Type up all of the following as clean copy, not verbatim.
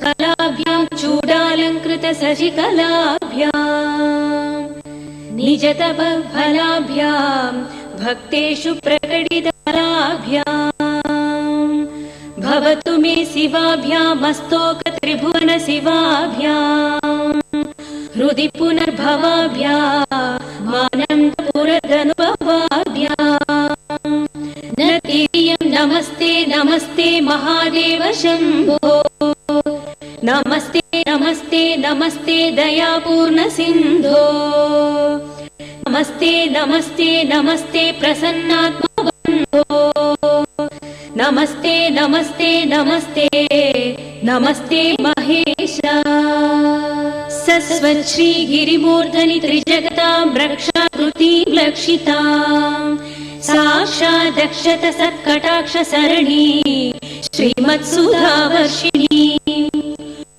कलाभ्यां चूडालंकृत सजिकलाभ्यां निजतपफलाभ्यां भक्तेषु प्रकटितफलाभ्यां भवतु मे शिवाभ्यां मस्तोक त्रिभुवन शिवाभ्यां हृदि पुनर्भवाभ्यां मानन्दपुरदनुभवाभ्यां नतीयं नमस्ते नमस्ते महादेव शम्भो नमस्ते नमस्ते नमस्ते दयापूर्ण सिन्धो नमस्ते नमस्ते नमस्ते प्रसन्नात्मा बन्धो नमस्ते नमस्ते नमस्ते नमस्ते महेश सस्वच्छ्री गिरिमूर्धनि त्रिजगतां रक्षाकृतिं लक्षितां साक्षादक्षत सत्कटाक्ष सरणि श्रीमत्सुधावर्षिणी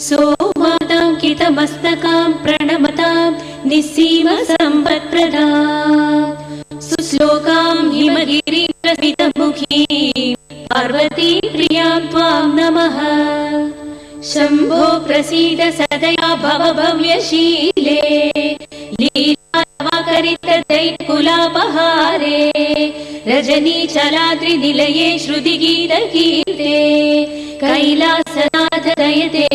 सोमातां कितमस्तकां प्रणमतां निस्सीम सम्पत्प्रदां सुश्लोकां हिमगिरीन्द्रस्मितमुखीं पार्वती प्रियां त्वां नमः शम्भो प्रसीद सदया भव भव्यशीले लीलाकरितदैत्कुलापहारे रजनीचलाद्रिनिलये श्रुतिगीतकीर्ते कैलासनाथ दयते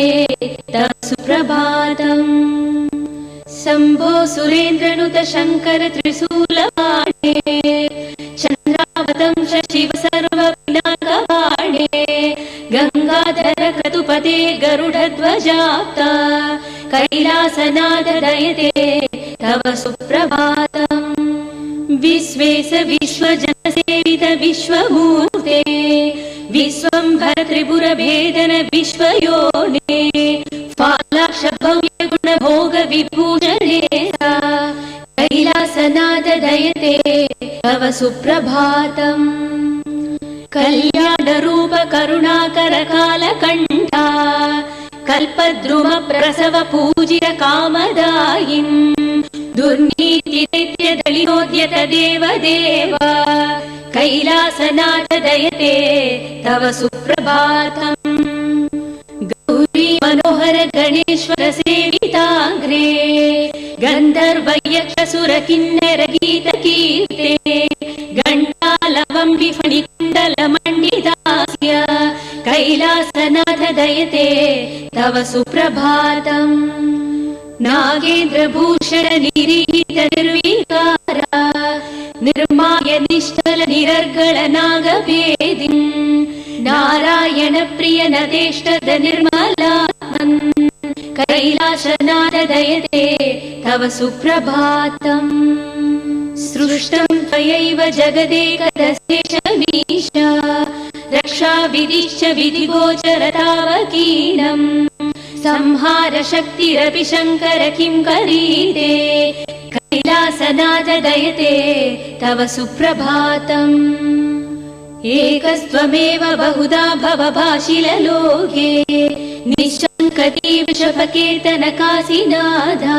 तव सुप्रभातम् शम्भो सुरेन्द्रनुत शङ्कर त्रिशूलपाणे चन्द्रावतं शिव सर्वविनाशकाणे गंगाधर क्रतुपते गरुडध्वजाप्ता कैलासनाथ दयते तव सुप्रभातम् विश्वेश विश्वजनसेवित विश्वमूर्ते विश्वंभर त्रिपुर भेदन विश्वयोने फालाक्ष भव्य गुण भोग विभूषणे कैलासनाथ दयते तव सुप्रभातम् कल्याण रूप करुणाकर कालकण्ठा कल्पद्रुम प्रसव पूजित कामदायिं दुर्नीति दैत्य दलिनोद्यत देव देव कैलासनाथ दयते तव सुप्रभातम् गौरी मनोहर गणेश्वर सेविताग्रे गंधर्व यक्ष सुर किन्नर गीत कीर्ते घंटालवं विफणि कुंडल मंडितास्य कैलासनाथ दयते तव सुप्रभातम् नागेन्द्र भूषण निरीहित निर्विकारा निर्माय निश्चल निरर्गल नागभेदिं नारायण प्रिय नदेष्टद निर्मलात्मन् कैलासनाथ दयते तव सुप्रभातम् सृष्टं त्वयैव जगदेकदशेषमीश रक्षा विधिश्च विधिगोचर तावकीनम् संहार शक्तिरपि शङ्कर किं करीते कैलासनाथ दयते तव सुप्रभातम् एकस्त्वमेव बहुधा भवभाषिललोके निःशङ्कतीवशपकेतन काशीनाथा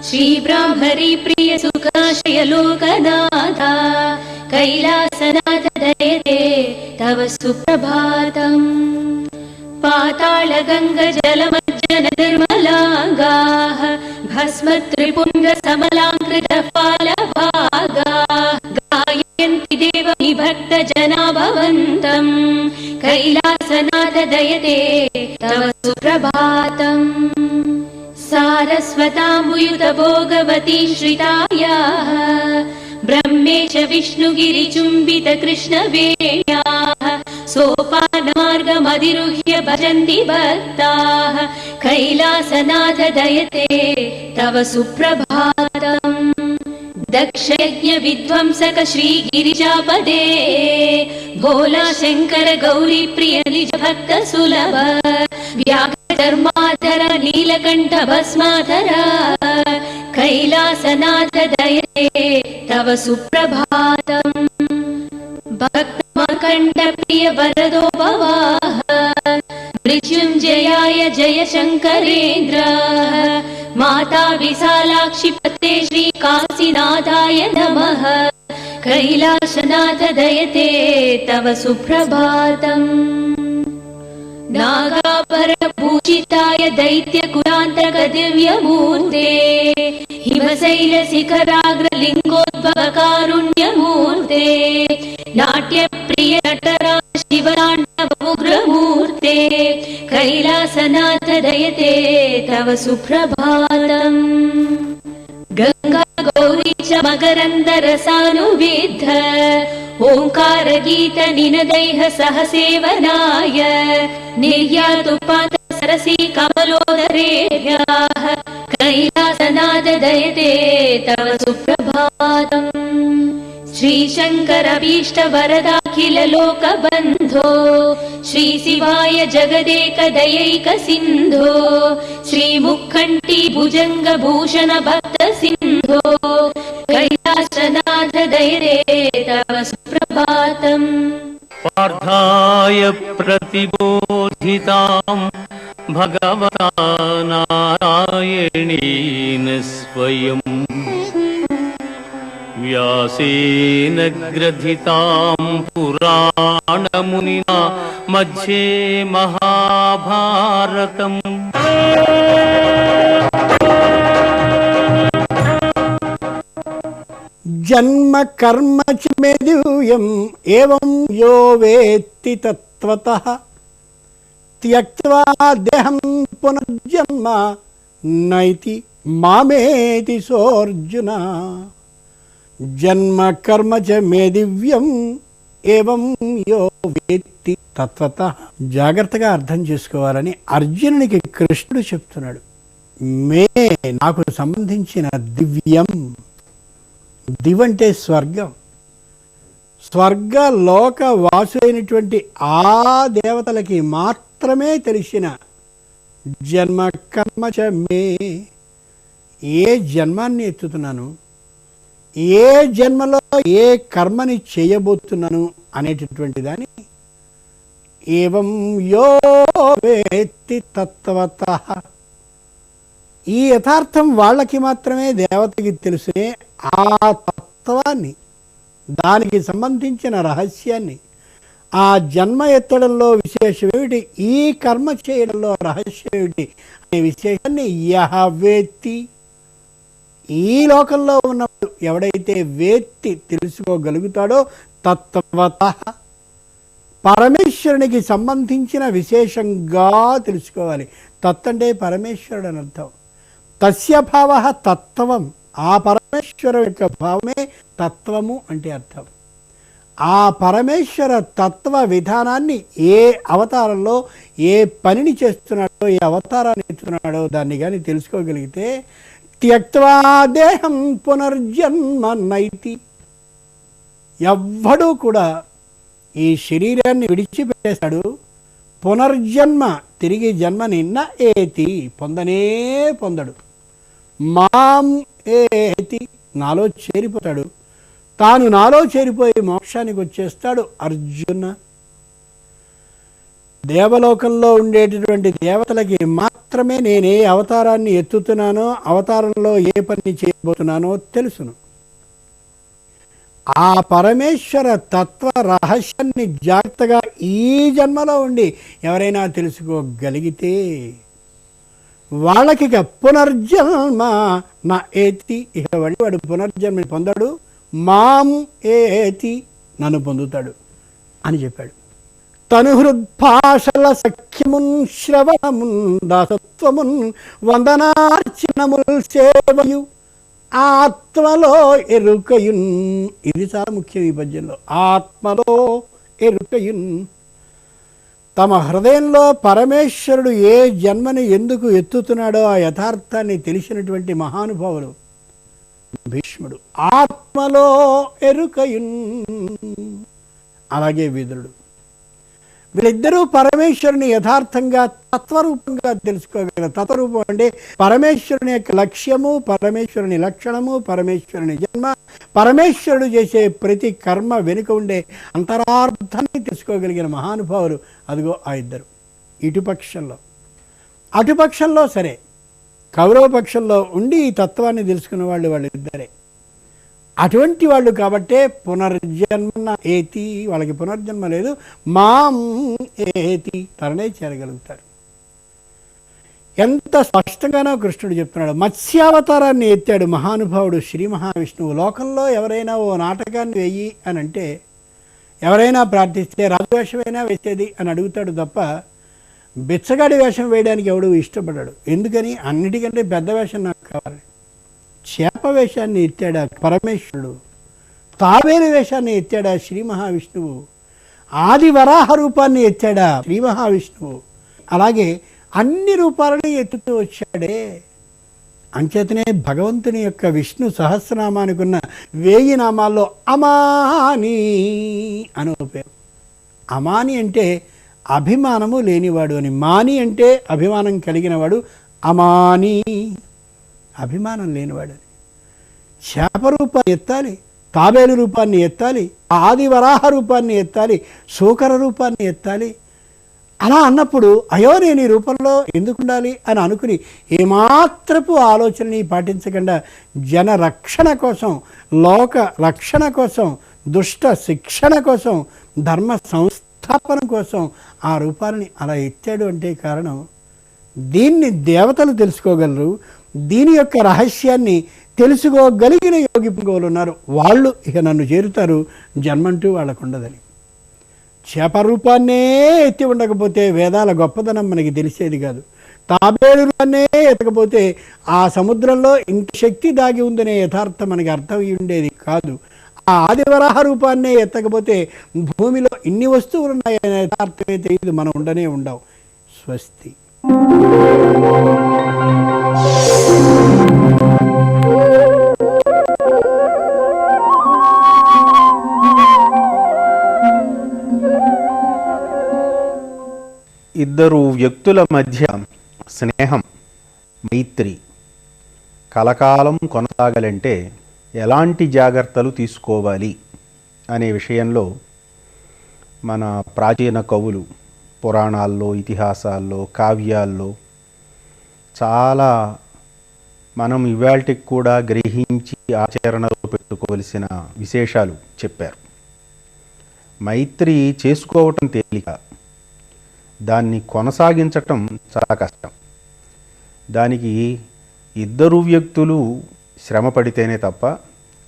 श्रीब्राह्मरी प्रिय सुखाशय लोकनाथा कैलासनाथ दयते तव सुप्रभातम् पाताल गंग जलमज्जन निर्मलांगाः भस्म त्रिपुण्ड समलांकृत फालभागाः गायन्ति देव विभक्त जना भवन्तम् कैलासनाथ दयते तव सुप्रभातम् सारस्वताम्बुयुत भोगवती श्रितायाः ब्रह्मेश विष्णुगिरिचुम्बित कृष्णवेण्याः सोपानमार्गमधिरुह्य भजन्ति भक्ताः कैलासनाथ दयते तव सुप्रभातम् दक्षयज्ञ विध्वंसक श्रीगिरिजापदे भोला शंकर गौरी प्रिय निज भक्त सुलभ व्याघ्रधर्माधर नीलकंठ भस्माधर कैलासनाथ दयते तव सुप्रभातम् भक्तमार्कण्ड प्रिय वरदो भवाः मृत्युञ्जयाय जय शंकरेन्द्र माता विशालाक्षि पते श्री काशीनाथाय नमः कैलासनाथ दयते तव सुप्रभातम् नागाभरणभूषिताय दैत्यकुलान्तक दिव्यमूर्ते हिमशैलशिखराग्रलिङ्गोद्भवकारुण्यमूर्ते नाट्यप्रिय नटराज शिवताण्डवोग्रमूर्ते कैलासनाथ दयते तव सुप्रभातम् गंगा गौरी च मकरन्दरसानुविद्ध ओंकार गीत निनदैः सह सेवनाय निर्यातुपात सरसी कमलोदरेभ्यः कैलासनाथ दयते तव सुप्रभातम् श्रीशङ्करभीष्ट वरदाखिल लोकबन्धो श्रीशिवाय जगदेक दयैक सिन्धो श्रीमुखण्टी भुजङ्ग भूषण भक्त सिन्धो कैलासनाथ दयते तव सुप्रभातम् पार्थाय प्रतिबोधितां भगवता नारायणेन स्वयं व्यासेन ग्रथितां पुराणमुनिना मध्ये महाभारतम् जन्म कर्म च मे दिव्यम् एवं यो वेत्ति तत्त्वतः त्यक्त्वा देहं पुनर्जन्म नैति मामेति सोऽर्जुन। जन्म कर्म च मे दिव्यम् ఏవం యో వేత్తి తత్వతః. జాగ్రత్తగా అర్థం చేసుకోవాలని అర్జునునికి కృష్ణుడు చెప్తున్నాడు. మే నాకు సంబంధించిన దివ్యం, దివంటే స్వర్గం, స్వర్గలోక వాసులైనటువంటి ఆ దేవతలకి మాత్రమే తెలిసిన జన్మ కర్మ చ మే, ఏ జన్మాన్ని ఎత్తుతున్నాను, ఏ జన్మలో ఏ కర్మని చేయబోతున్నాను అనేటటువంటి దాన్ని ఏవం యో వేత్తి తత్వతః, ఈ యథార్థం వాళ్ళకి మాత్రమే దేవతకి తెలిసే ఆ తత్వాన్ని, దానికి సంబంధించిన రహస్యాన్ని, ఆ జన్మ ఎత్తడంలో విశేషం ఏమిటి, ఈ కర్మ చేయడంలో రహస్యం ఏమిటి అనే విశేషాన్ని యహ వేత్తి, ఈ లోకంలో ఉన్నప్పుడు ఎవడైతే వేత్తి తెలుసుకోగలుగుతాడో తత్వతః, పరమేశ్వరునికి సంబంధించిన విశేషంగా తెలుసుకోవాలి. తత్ అంటే పరమేశ్వరుడు అని అర్థం. తస్య భావ తత్వం, ఆ పరమేశ్వర యొక్క భావమే తత్వము అంటే అర్థం. ఆ పరమేశ్వర తత్వ విధానాన్ని ఏ అవతారంలో ఏ పనిని చేస్తున్నాడో, ఏ అవతారాన్ని ఎత్తున్నాడో దాన్ని కానీ తెలుసుకోగలిగితే త్యక్త్వా దేహం పునర్జన్మ నైతి, ఎవ్వడూ కూడా ఈ శరీరాన్ని విడిచిపెట్టేస్తాడు, పునర్జన్మ తిరిగి జన్మని న ఏతి పొందనే పొందడు, మాం ఏతి నాలో చేరిపోతాడు, తాను నాలో చేరిపోయి మోక్షానికి వచ్చేస్తాడు అర్జున. దేవలోకంలో ఉండేటటువంటి దేవతలకి మాత్రమే నేనే అవతారాన్ని ఎత్తుతున్నానో, అవతారంలో ఏ పని చేయబోతున్నానో తెలుసును. ఆ పరమేశ్వర తత్వ రహస్యాన్ని జాగ్రత్తగా ఈ జన్మలో ఉండి ఎవరైనా తెలుసుకోగలిగితే వాళ్ళకి పునర్జన్మ నా ఏతి, ఇక వాడు పునర్జన్మని పొందాడు, మాం ఏతి నన్ను పొందుతాడు అని చెప్పాడు. తనుహృద్భాషల సఖ్యమున్ శ్రవణమున్ దాసత్వమున్ వందనార్చనముల్ సేవయు ఆత్మలో ఎరుకయున్. ఇది చాలా ముఖ్యం ఈ పద్యంలో. ఆత్మలో ఎరుకయున్, తమ హృదయంలో పరమేశ్వరుడు ఏ జన్మని ఎందుకు ఎత్తుతున్నాడో ఆ యథార్థాన్ని తెలిసినటువంటి మహానుభావులు భీష్ముడు. ఆత్మలో ఎరుకయున్, అలాగే విదురుడు. వీళ్ళిద్దరూ పరమేశ్వరుని యథార్థంగా తత్వరూపంగా తెలుసుకోగలరు. తత్వరూపం అంటే పరమేశ్వరుని యొక్క లక్ష్యము, పరమేశ్వరుని లక్షణము, పరమేశ్వరుని జన్మ, పరమేశ్వరుడు చేసే ప్రతి కర్మ వెనుక ఉండే అంతరార్థాన్ని తెలుసుకోగలిగిన మహానుభావులు అదిగో ఆ ఇద్దరు. ఇటుపక్షంలో అటుపక్షంలో సరే, కౌరవ పక్షంలో ఉండి ఈ తత్వాన్ని తెలుసుకున్న వాళ్ళు వాళ్ళిద్దరే. అటువంటి వాళ్ళు కాబట్టే పునర్జన్మ ఏతి, వాళ్ళకి పునర్జన్మ లేదు, మాం ఏతి తననే చేరగలుగుతారు. ఎంత స్పష్టంగానో కృష్ణుడు చెప్తున్నాడు. మత్స్యావతారాన్ని ఎత్తాడు మహానుభావుడు శ్రీ మహావిష్ణువు. లోకంలో ఎవరైనా ఓ నాటకాన్ని వెయ్యి అని అంటే, ఎవరైనా ప్రార్థిస్తే రాజవేషమైనా వేసేది అని అడుగుతాడు తప్ప బిచ్చగాడి వేషం వేయడానికి ఎవడు ఇష్టపడ్డాడు. ఎందుకని? అన్నిటికంటే పెద్ద వేషం నాకు కావాలి. చేప వేషాన్ని ఎత్తాడా పరమేశ్వరుడు, తాబేలు వేషాన్ని ఎత్తాడా శ్రీ మహావిష్ణువు, ఆది వరాహ రూపాన్ని ఎత్తాడా శ్రీ మహావిష్ణువు. అలాగే అన్ని రూపాలని ఎత్తుతూ వచ్చాడే. అంచేతనే భగవంతుని యొక్క విష్ణు సహస్రనామానికి ఉన్న 1000 నామాల్లో అమాని అని పేరు. అమాని అంటే అభిమానము లేనివాడు అని, మాని అంటే అభిమానం కలిగినవాడు, అమాని అభిమానం లేనివాడని. చేప రూపాన్ని ఎత్తాలి, తాబేలు రూపాన్ని ఎత్తాలి, ఆది వరాహ రూపాన్ని ఎత్తాలి, శూకర రూపాన్ని ఎత్తాలి. అలా అన్నప్పుడు అయ్యో నేను ఈ రూపంలో ఎందుకు ఉండాలి అని అనుకుని ఏమాత్రపు ఆలోచనని పాటించకుండా జన రక్షణ కోసం, లోక రక్షణ కోసం, దుష్ట శిక్షణ కోసం, ధర్మ సంస్థాపన కోసం ఆ రూపాన్ని అలా ఎత్తాడు అంటే కారణం, దీన్ని దేవతలు తెలుసుకోగలరు. దీని యొక్క రహస్యాన్ని తెలుసుకోగలిగిన యోగి పుంగవులు ఉన్నారు. వాళ్ళు ఇక నన్ను చేరుతారు, జన్మంటూ వాళ్ళకు ఉండదని. చేప రూపాన్నే ఎత్తి ఉండకపోతే వేదాల గొప్పదనం మనకి తెలిసేది కాదు. తాబేలు రూపాన్నే ఎత్తకపోతే ఆ సముద్రంలో ఇంత శక్తి దాగి ఉందనే యథార్థం మనకి అర్థం ఉండేది కాదు. ఆ ఆదివరాహ రూపాన్నే ఎత్తకపోతే భూమిలో ఇన్ని వస్తువులు ఉన్నాయనే యథార్థమే తెలియదు, మనం ఉండనే ఉండవు. స్వస్తి. ఇద్దరు వ్యక్తుల మధ్య స్నేహం, మైత్రి కలకాలం కొనసాగాలంటే ఎలాంటి జాగ్రత్తలు తీసుకోవాలి అనే విషయంలో మన ప్రాచీన కవులు పురాణాల్లో, ఇతిహాసాల్లో, కావ్యాల్లో చాలా మనం ఇవాల్టికి కూడా గ్రహించి ఆచరణలో పెట్టుకోవలసిన విశేషాలు చెప్పారు. మైత్రి చేసుకోవటం తేలిక, దాన్ని కొనసాగించటం చాలా కష్టం. దానికి ఇద్దరు వ్యక్తులు శ్రమ పడితేనే తప్ప,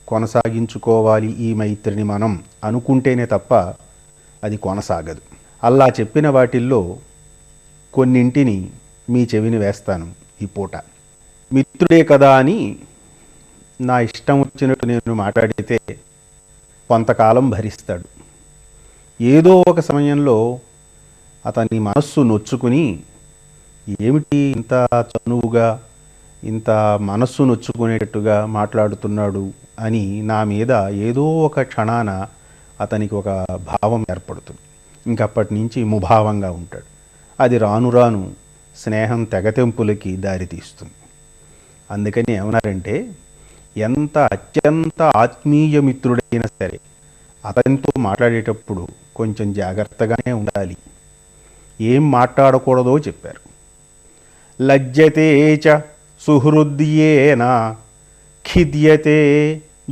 కొనసాగించుకోవాలి ఈ మైత్రిని మనం అనుకుంటేనే తప్ప అది కొనసాగదు. అలా చెప్పిన వాటిల్లో కొన్నింటిని మీ చెవిని వేస్తాను ఈ పూట. మిత్రుడే కదా అని నా ఇష్టం వచ్చినట్టు నేను మాట్లాడితే కొంతకాలం భరిస్తాడు. ఏదో ఒక సమయంలో అతని మనస్సు నొచ్చుకుని, ఏమిటి ఇంత చనువుగా, ఇంత మనస్సు నొచ్చుకునేటట్టుగా మాట్లాడుతున్నాడు అని నా మీద ఏదో ఒక క్షణాన అతనికి ఒక భావం ఏర్పడుతుంది. ఇంకప్పటి నుంచి ముభావంగా ఉంటాడు. అది రాను రాను స్నేహం తెగతెంపులకి దారితీస్తుంది. అందుకని ఏమన్నారంటే, ఎంత అత్యంత ఆత్మీయ మిత్రుడైనా సరే అతనితో మాట్లాడేటప్పుడు కొంచెం జాగ్రత్తగానే ఉండాలి. ఏం మాట్లాడకూడదో చెప్పారు. లజ్జతే చ సుహృద్యేన ఖిద్యతే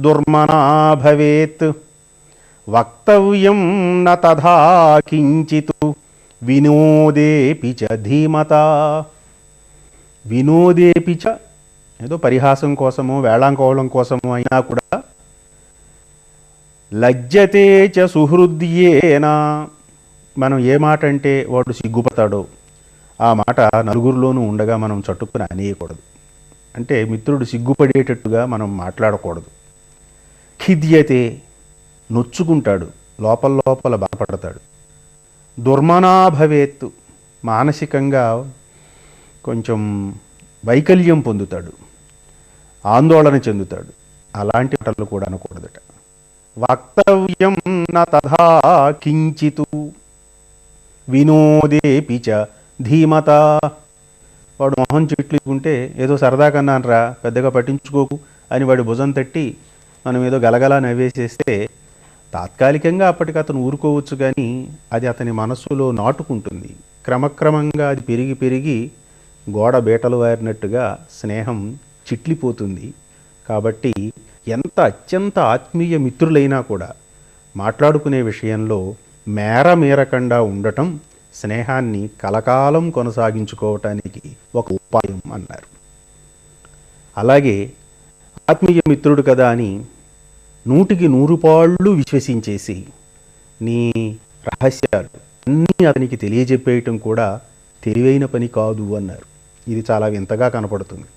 దుర్మనా భవేత్ వక్తవ్యం న తథా కించిత్ వినోదేపి చ ధీమతా. వినోదేపి చ ఏదో పరిహాసం కోసమో వేళాంకోళం కోసమో అయినా కూడా, లజ్జతే చ సుహృద్యేన, మనం ఏ మాట అంటే వాడు సిగ్గుపడతాడో ఆ మాట నలుగురిలోనూ ఉండగా మనం చట్టుకుని అనేయకూడదు. అంటే మిత్రుడు సిగ్గుపడేటట్టుగా మనం మాట్లాడకూడదు. ఖిద్యతే, నొచ్చుకుంటాడు, లోపల లోపల బాధపడతాడు. దుర్మనా భవేత్, మానసికంగా కొంచెం వైకల్యం పొందుతాడు, ఆందోళన చెందుతాడు. అలాంటి మాటలు కూడా అనకూడదట. వక్తవ్యం న తథా కించిత్ వినోదేపి చ ధీమత. వాడు మొహం చిట్లుకుంటే ఏదో సరదా కన్నాను రా, పెద్దగా పట్టించుకోకు అని వాడి భుజం తట్టి మనం ఏదో గలగలా నవ్వేసేస్తే తాత్కాలికంగా అప్పటికి అతను ఊరుకోవచ్చు, కానీ అది అతని మనస్సులో నాటుకుంటుంది. క్రమక్రమంగా అది పెరిగి పెరిగి గోడ బీటలు వారినట్టుగా స్నేహం చిట్లిపోతుంది. కాబట్టి ఎంత అత్యంత ఆత్మీయ మిత్రులైనా కూడా మాట్లాడుకునే విషయంలో మేరమేరకుండా ఉండటం స్నేహాన్ని కలకాలం కొనసాగించుకోవటానికి ఒక ఉపాయం అన్నారు. అలాగే ఆత్మీయ మిత్రుడు కదా అని 100కి 100 పాళ్ళు విశ్వసించేసి నీ రహస్యాలు అన్నీ అతనికి తెలియజెప్పేయటం కూడా తెలివైన పని కాదు అన్నారు. ఇది చాలా వింతగా కనపడుతుంది.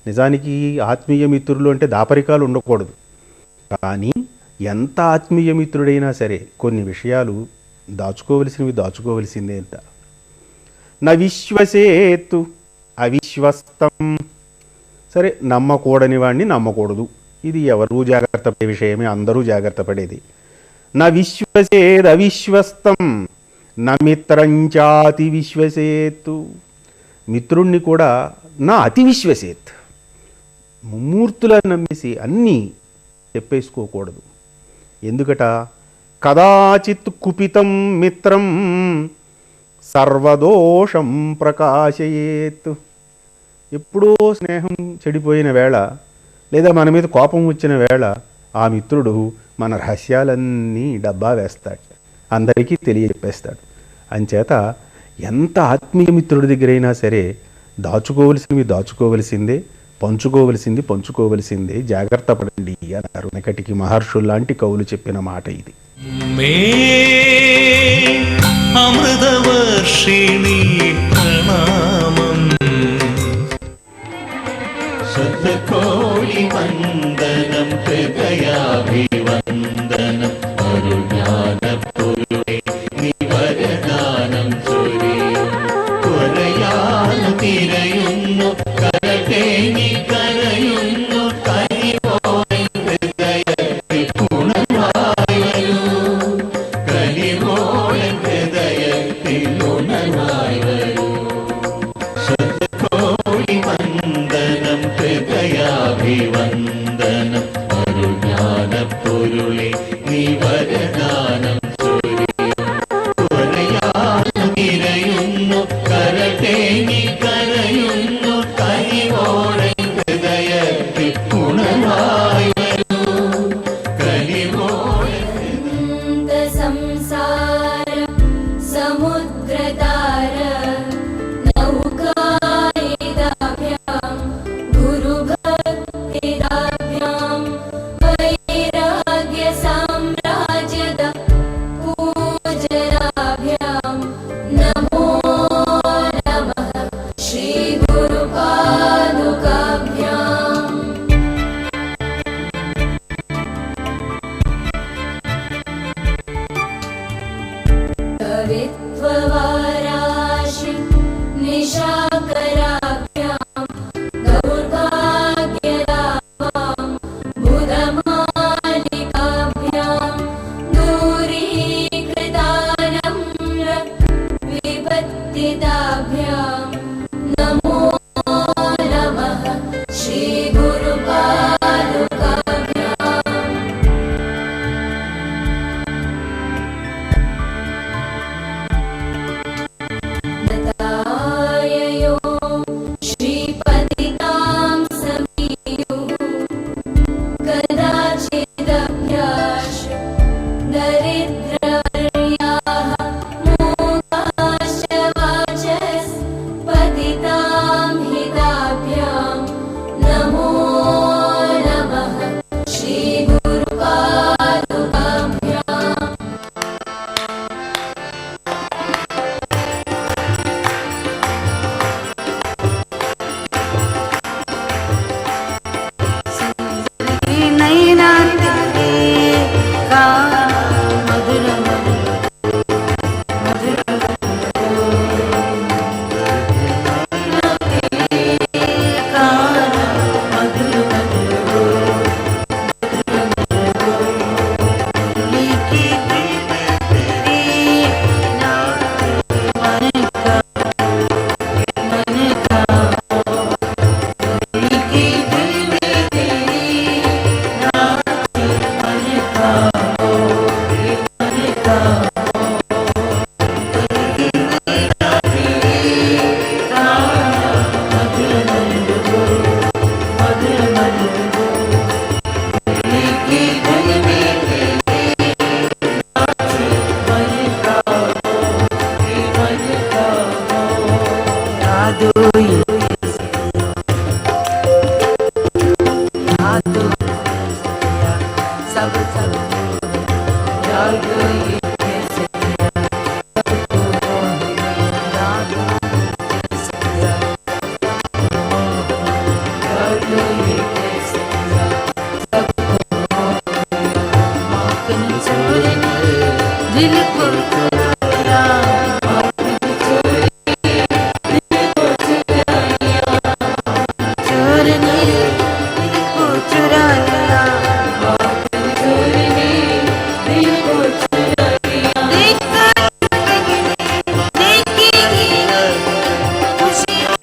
నిజానికి ఆత్మీయ మిత్రులు అంటే దాపరికాలు ఉండకూడదు. కానీ ఎంత ఆత్మీయ మిత్రుడైనా సరే కొన్ని విషయాలు దాచుకోవలసిందే అంట. న విశ్వసేత్తు అవిశ్వస్తం. సరే, నమ్మకూడని వాడిని నమ్మకూడదు, ఇది ఎవరూ జాగ్రత్త పడే విషయమే, అందరూ జాగ్రత్త పడేది. న విశ్వసేద్ అవిశ్వస్తం న మిత్రంచాతి విశ్వసేత్తు. మిత్రుణ్ణి కూడా నా అతి విశ్వసేత్, ముమ్మూర్తులను నమ్మేసి అన్నీ చెప్పేసుకోకూడదు. ఎందుకట? కదాచిత్ కుపితం మిత్రం సర్వదోషం ప్రకాశయేత్. ఎప్పుడో స్నేహం చెడిపోయిన వేళ లేదా మన మీద కోపం వచ్చిన వేళ ఆ మిత్రుడు మన రహస్యాలన్నీ డబ్బా వేస్తాడు, అందరికీ తెలియజెప్పేస్తాడు. అంచేత ఎంత ఆత్మీయ మిత్రుడి దగ్గరైనా సరే దాచుకోవలసినవి దాచుకోవలసిందే, పంచుకోవలసిందే, జాగ్రత్త పడండి అన్నారు. వెనకటికి మహర్షుల్లాంటి కవులు చెప్పిన మాట ఇది. మే అమృతవర్షిణి ప్రణామం శతకోటి వందనం హృదయాభివందనం అరుణాన పురుషే నివరదానం ചൊരിയും കൊരയാനു തിരയുന്നു കരതേങ്ങി കരയുന്നു കനിവോടെ ഹൃദയത്തിൽ ഗുണമായി വരൂ കനിവോടെ ഹൃദയത്തിൽ ഗുണമായി വരൂ ശതകോടി വന്ദനം ഹൃദയാഭിവന്ദനം അരുജ്ഞാന പൊരുളെ നിവരദാനം ചൊരിയും കൊരയാനു തിരയുന്നു കരതേങ്ങി കരയുന്നു കനിവോടെ ഹൃദയത്തിൽ ഗുണമായി വരൂ കനിവോടെ संसार समुद्रतार नौकायिताभ्यां गुरुभक्तिदाभ्यां वैराग्यसाम्राज्यद सब सब त्याग ये कैसे किया, सबको मोह में त्याग कैसे किया, त्याग ये कैसे किया, सबको मोह में माखन चोर ने दिल को चुराया, माखन चोर ने दिल को चुराया, चोर ने दिल को चुराया, माखन चोर ने दिल को चुराया, देखा देखेगी खुशियों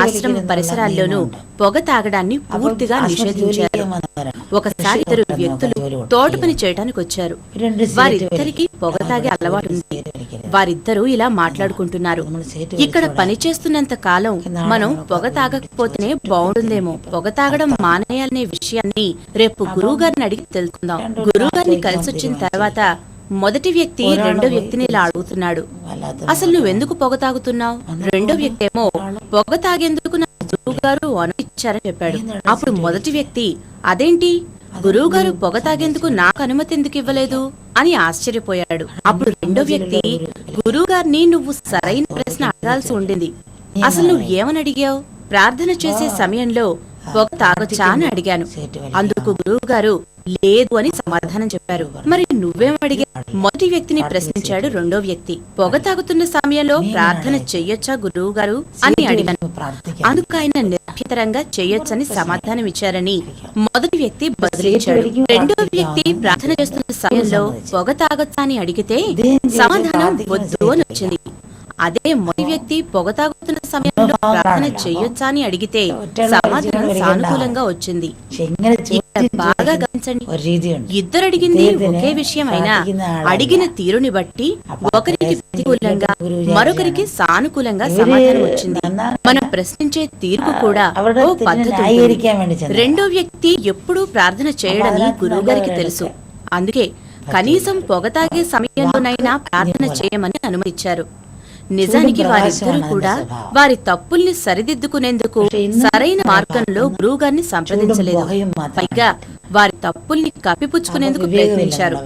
ఆశ్రమ పరిసరాల్లోనూ పొగ తాగడాన్ని పూర్తిగా నిషేధించారు. ఒకసారి ఇద్దరు వ్యక్తులు తోట పని చేయడానికి వచ్చారు. వారిద్దరికి పొగ తాగే అలవాటు ఉంది. వారిద్దరూ ఇలా మాట్లాడుకుంటున్నారు, ఇక్కడ పని చేస్తున్నంత కాలం మనం పొగ తాగకపోతేనే బాగుంటుందేమో, పొగ తాగడం మానేయాలనే విషయాన్ని రేపు గురువు గారిని అడిగి తెలుసుకుందాం. గురువు గారిని కలిసి వచ్చిన తర్వాత మొదటి వ్యక్తి రెండో వ్యక్తిని ఇలా అడుగుతున్నాడు, అసలు నువ్వెందుకు పొగ తాగుతున్నావు? రెండో వ్యక్తి ఏమో పొగ తాగేందుకు నా గురువు గారు అనుమతిచ్చారని చెప్పాడు. అప్పుడు మొదటి వ్యక్తి, అదేంటి గురువు గారు పొగ తాగేందుకు నాకు అనుమతి ఎందుకు ఇవ్వలేదు అని ఆశ్చర్యపోయాడు. అప్పుడు రెండో వ్యక్తి, గురువు గారిని నువ్వు సరైన ప్రశ్న అడగాల్సి ఉండింది. అసలు నువ్వు ఏమని అడిగావు? ప్రార్థన చేసే సమయంలో పొగ తాగొచ్చా అని అడిగాను. అందుకు గురువు గారు లేదు అని సమాధానం చెప్పారు. మరి నువ్వేం అడిగా? మొదటి వ్యక్తిని ప్రశ్నించాడు రెండో వ్యక్తి. పొగ తాగుతున్న సమయంలో ప్రార్థన చెయ్యొచ్చా గురువు గారు అని అడిగాను. అందుకు ఆయన నిర్భీతరంగా చెయ్యొచ్చని సమాధానం ఇచ్చారని మొదటి వ్యక్తి బదిలించాడు. రెండో వ్యక్తి ప్రార్థన చేస్తున్న సమయంలో పొగ తాగొచ్చా అని అడిగితే సమాధానం వద్దు అని వచ్చింది. అదే మొదటి వ్యక్తి పొగ తాగుతున్న సమయంలో ప్రార్థన చెయ్యొచ్చా అని అడిగితే సమాధానం సానుకూలంగా వచ్చింది. బాగా గమనించండి, ఇద్దరు అడిగింది ఒకే విషయం అయినా అడిగిన తీరుని బట్టి ఒకరికి ప్రతికూలంగా మరొకరికి సానుకూలంగా సమాధానం వచ్చింది. మనం ప్రశ్నించే తీర్పు కూడా ఓ పద్ధతి. రెండో వ్యక్తి ఎప్పుడూ ప్రార్థన చేయడని గురువు గారికి తెలుసు. అందుకే కనీసం పొగ తాగే సమయంలోనైనా ప్రార్థన చేయమని అనుమతించారు. నిజానికి వారిద్దరూ కూడా వారి తప్పుల్ని సరిదిద్దుకునేందుకు సరైన మార్గంలో గురువు గారిని సంప్రదించలేదు. పైగా వారి తప్పుల్ని కప్పిపుచ్చుకునేందుకు ప్రయత్నించారు.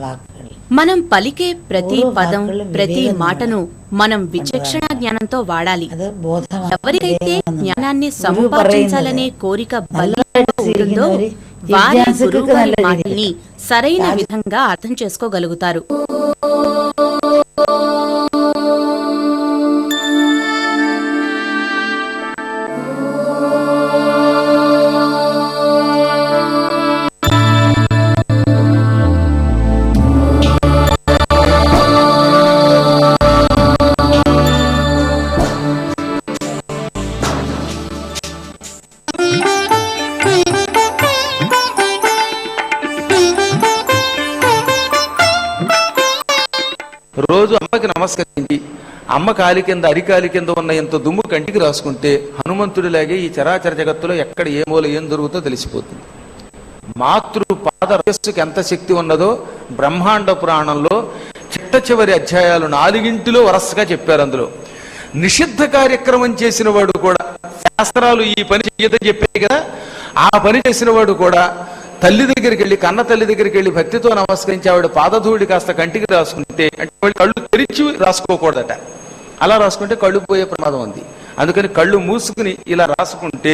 మనం పలికే ప్రతి పదం ప్రతి మాటను మనం విచక్షణ జ్ఞానంతో వాడాలి. ఎవరికైతే జ్ఞానాన్ని సంపాదించాలనే కోరిక బలంగా ఉంటుందో వారి గురువు గారి మాటల్ని సరైన విధంగా అర్థం చేసుకోగలుగుతారు. రోజు అమ్మకి నమస్కరించి అమ్మ కాలి కింద అరికాలి కింద ఉన్న ఎంత దుమ్ము కంటికి రాసుకుంటే హనుమంతుడిలాగే ఈ చరాచర జగత్తులో ఎక్కడ ఏ మూల ఏం దొరుకుతో తెలిసిపోతుంది. మాతృ పాద రస్సుకి ఎంత శక్తి ఉన్నదో బ్రహ్మాండ పురాణంలో చిట్ట చివరి అధ్యాయాలు 4 వరసగా చెప్పారు. అందులో నిషిద్ధ కార్యక్రమం చేసిన వాడు కూడా, శాస్త్రాలు ఈ పని చెయ్యదని చెప్పాయి కదా, ఆ పని చేసిన వాడు కూడా తల్లి దగ్గరికి వెళ్ళి, కన్న తల్లి దగ్గరికి వెళ్ళి భక్తితో నమస్కరించి ఆవిడ పాదధూళి కాస్త కంటికి రాసుకుంటే, అంటే వాళ్ళు కళ్ళు తెరిచి రాసుకోకూడదట, అలా రాసుకుంటే కళ్ళు పోయే ప్రమాదం ఉంది. అందుకని కళ్ళు మూసుకుని ఇలా రాసుకుంటే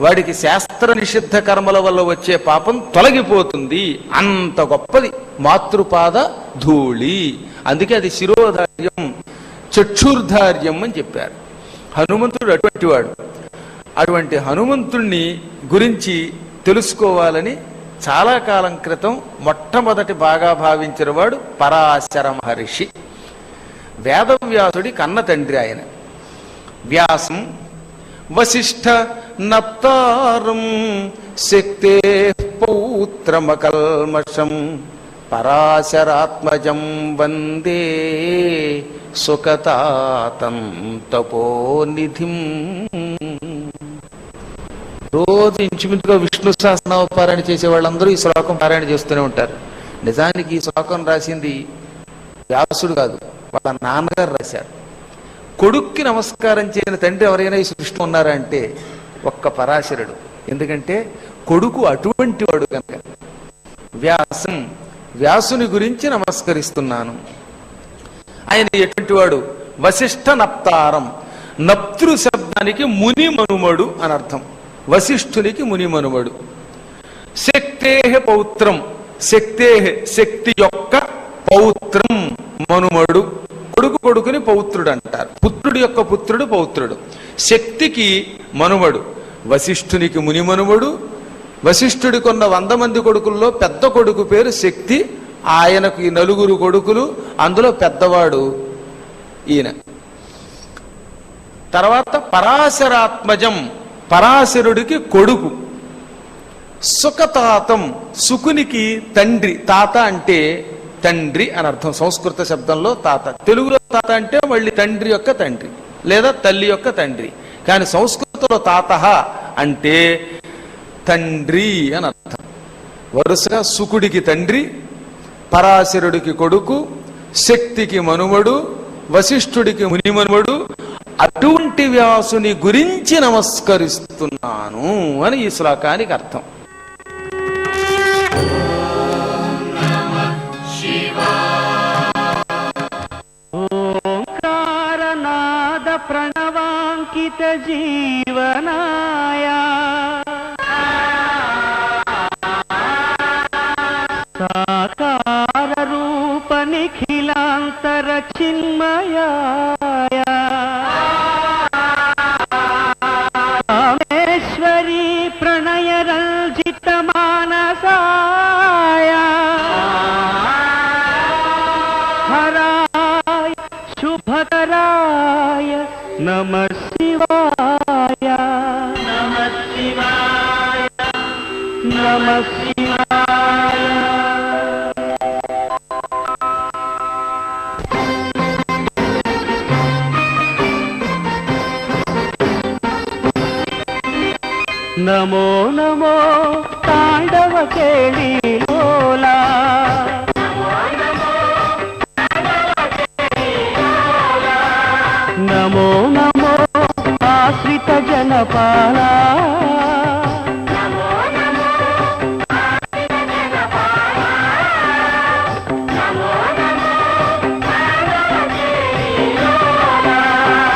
వాడికి శాస్త్ర నిషిద్ధ కర్మల వల్ల వచ్చే పాపం తొలగిపోతుంది. అంత గొప్పది మాతృపాద ధూళి. అందుకే అది శిరోధార్యం, చక్షుర్ధార్యం అని చెప్పారు. హనుమంతుడు అటువంటి వాడు. అటువంటి హనుమంతుణ్ణి గురించి తెలుసుకోవాలని చాలా కాలం క్రితం మొట్టమొదటి బాగా భావించిన వాడు పరాశర మహర్షి. వేదవ్యాసుడి కన్న తండ్రి ఆయన. వ్యాసం వశిష్ఠ నప్తారం శక్తే పౌత్రమకల్మషం పరాశరాత్మజం వందే సుఖతాతం తపోనిధిం. రోజు ఇంచుమించుగా విష్ణు సహస్రనామ పారాయణ చేసే వాళ్ళందరూ ఈ శ్లోకం పారాయణ చేస్తూనే ఉంటారు. నిజానికి ఈ శ్లోకం రాసింది వ్యాసుడు కాదు, వాళ్ళ నాన్నగారు రాశారు. కొడుక్కి నమస్కారం చేయని తండ్రి ఎవరైనా ఈ సృష్టిలో ఉన్నారా అంటే ఒక్క పరాశరుడు. ఎందుకంటే కొడుకు అటువంటి వాడు కనుక. వ్యాసం, వ్యాసుని గురించి నమస్కరిస్తున్నాను. ఆయన ఎటువంటి వాడు? వశిష్ఠ నప్తారం. నప్తృ శబ్దానికి ముని మనుమడు అని అర్థం. వశిష్ఠునికి ముని మనుమడు. శక్తేహ పౌత్రం, శక్తేహ శక్తి యొక్క పౌత్రం మనుమడు. కొడుకుని పౌత్రుడు అంటారు. పుత్రుడి యొక్క పుత్రుడు పౌత్రుడు. శక్తికి మనుమడు. వశిష్ఠునికి ముని మనుమడు. వశిష్ఠుడికి ఉన్న 100 మంది కొడుకుల్లో పెద్ద కొడుకు పేరు శక్తి. ఆయనకు 4 కొడుకులు, అందులో పెద్దవాడు ఈయన. తర్వాత పరాశరాత్మజం, పరాశరుడికి కొడుకు. సుఖతాతం, సుకునికి తండ్రి. తాత అంటే తండ్రి అని అర్థం సంస్కృత శబ్దంలో తాత. తెలుగులో తాత అంటే మళ్ళీ తండ్రి యొక్క తండ్రి లేదా తల్లి యొక్క తండ్రి. కానీ సంస్కృతంలో తాత అంటే తండ్రి అని అర్థం. వరుసగా సుకుడికి తండ్రి, పరాశరుడికి కొడుకు, శక్తికి మనుమడు, వశిష్ఠుడికి మునిమనుమడు. అటువంటి వ్యాసుని గురించి నమస్కరిస్తున్నాను అని ఈ శ్లోకానికి అర్థం. ఓంకారనాద ప్రణవాంకిత జీవనాయ సాకార రూప నిఖిలాంతర చిన్మయాయ రామేశ్వరీ ప్రణయ రంజిత మానసాయ హరాయ శుభకరాయ నమః శివాయ నమః శివాయ నమః శివాయ. నమో నమో తాండవ కేళీలోలా నమో నమో ఆశ్రిత జనపాలా